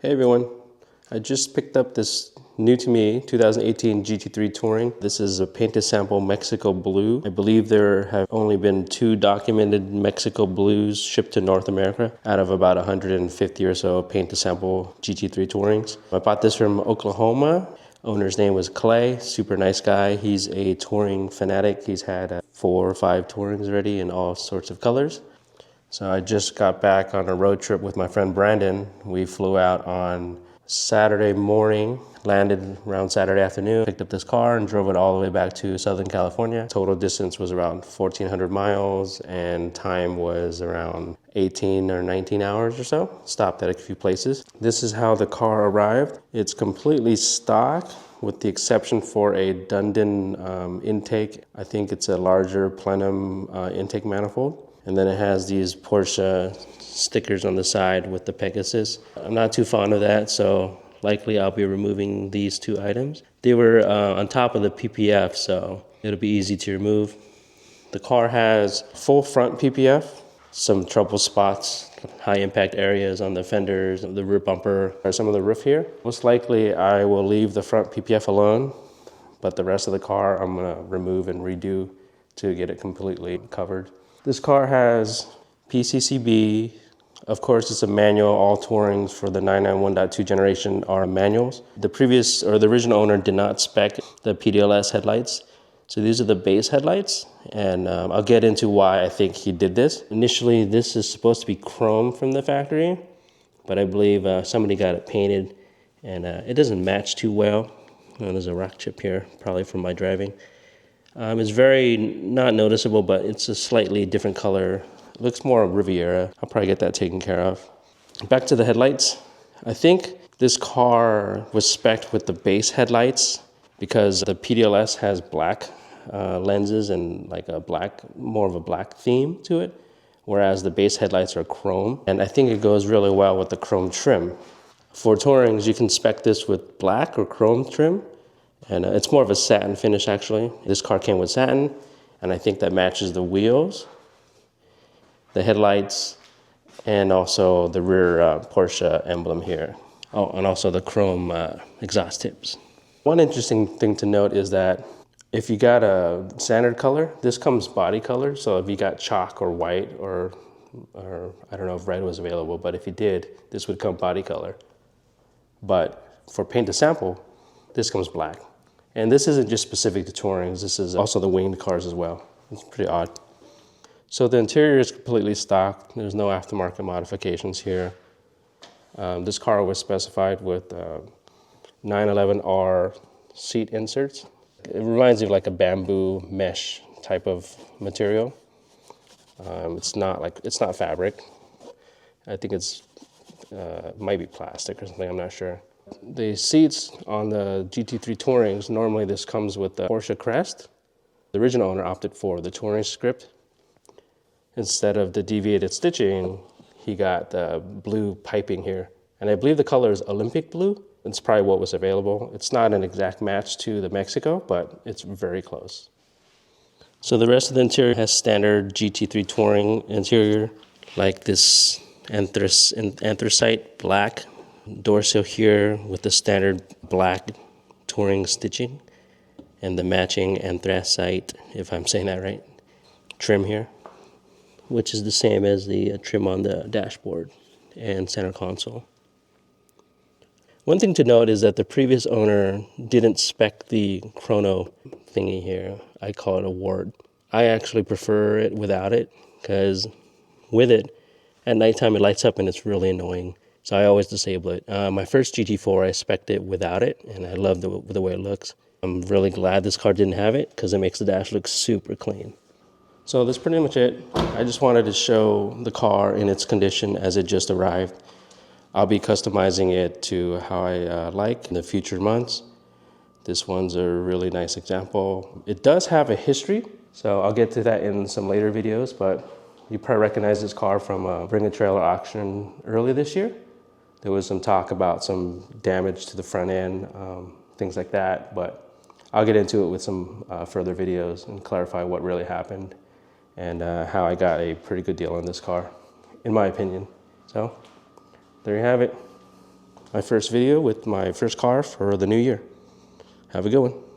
Hey everyone, I just picked up this new to me 2018 GT3 Touring. This is a painted sample Mexico Blue. I believe there have only been 2 documented Mexico Blues shipped to North America out of about 150 or so painted sample GT3 Tourings. I bought this from Oklahoma. Owner's name was Clay, super nice guy. He's a touring fanatic. He's had 4 or 5 Tourings already in all sorts of colors. So I just got back on a road trip with my friend Branden. We flew out on Saturday morning, landed around Saturday afternoon, picked up this car and drove it all the way back to Southern California. Total distance was around 1,400 miles and time was around 18 or 19 hours or so. Stopped at a few places. This is how the car arrived. It's completely stock with the exception for a Branden intake. I think it's a larger plenum intake manifold. And then it has these Porsche stickers on the side with the Pegasus. I'm not too fond of that, so likely I'll be removing these 2 items. They were on top of the PPF, so it'll be easy to remove. The car has full front PPF, some trouble spots, high impact areas on the fenders, the rear bumper, or some of the roof here. Most likely I will leave the front PPF alone, but the rest of the car I'm gonna remove and redo to get it completely covered. This car has PCCB. Of course, it's a manual. All Tourings for the 991.2 generation are manuals. The previous or the original owner did not spec the PDLS headlights. So these are the base headlights, and I'll get into why I think he did this. Initially, this is supposed to be chrome from the factory, but I believe somebody got it painted, and it doesn't match too well. There's a rock chip here, probably from my driving. It's very not noticeable, but it's a slightly different color. It looks more Riviera. I'll probably get that taken care of. Back to the headlights. I think this car was spec'd with the base headlights because the PDLS has black lenses and like more of a black theme to it, whereas the base headlights are chrome. And I think it goes really well with the chrome trim. For Tourings, you can spec this with black or chrome trim. And it's more of a satin finish, actually. This car came with satin, and I think that matches the wheels, the headlights, and also the rear Porsche emblem here. Oh, and also the chrome exhaust tips. One interesting thing to note is that if you got a standard color, this comes body color. So if you got chalk or white, or I don't know if red was available, but if you did, this would come body color. But for paint to sample, this comes black. And this isn't just specific to Tourings, this is also the winged cars as well. It's pretty odd. So the interior is completely stock. There's no aftermarket modifications here. This car was specified with 911R seat inserts. It reminds me of like a bamboo mesh type of material. It's not fabric. I think it's might be plastic or something, I'm not sure. The seats on the GT3 Tourings, normally this comes with the Porsche crest. The original owner opted for the Touring script. Instead of the deviated stitching, he got the blue piping here. And I believe the color is Olympic blue. It's probably what was available. It's not an exact match to the Mexico, but it's very close. So the rest of the interior has standard GT3 Touring interior, like this anthracite black. Door sill here with the standard black Touring stitching and the matching anthracite, if I'm saying that right, trim here, which is the same as the trim on the dashboard and center console. One thing to note is that the previous owner didn't spec the chrono thingy here. I call it a wart. I actually prefer it without it because with it, at nighttime it lights up and it's really annoying. So I always disable it. My first GT4, I spec'd it without it, and I love the way it looks. I'm really glad this car didn't have it, because it makes the dash look super clean. So that's pretty much it. I just wanted to show the car in its condition as it just arrived. I'll be customizing it to how I like in the future months. This one's a really nice example. It does have a history, so I'll get to that in some later videos, but you probably recognize this car from a Bring a Trailer auction early this year. There was some talk about some damage to the front end, things like that, but I'll get into it with some further videos and clarify what really happened and how I got a pretty good deal on this car, in my opinion. So, there you have it. my first video with my first car for the new year. Have a good one.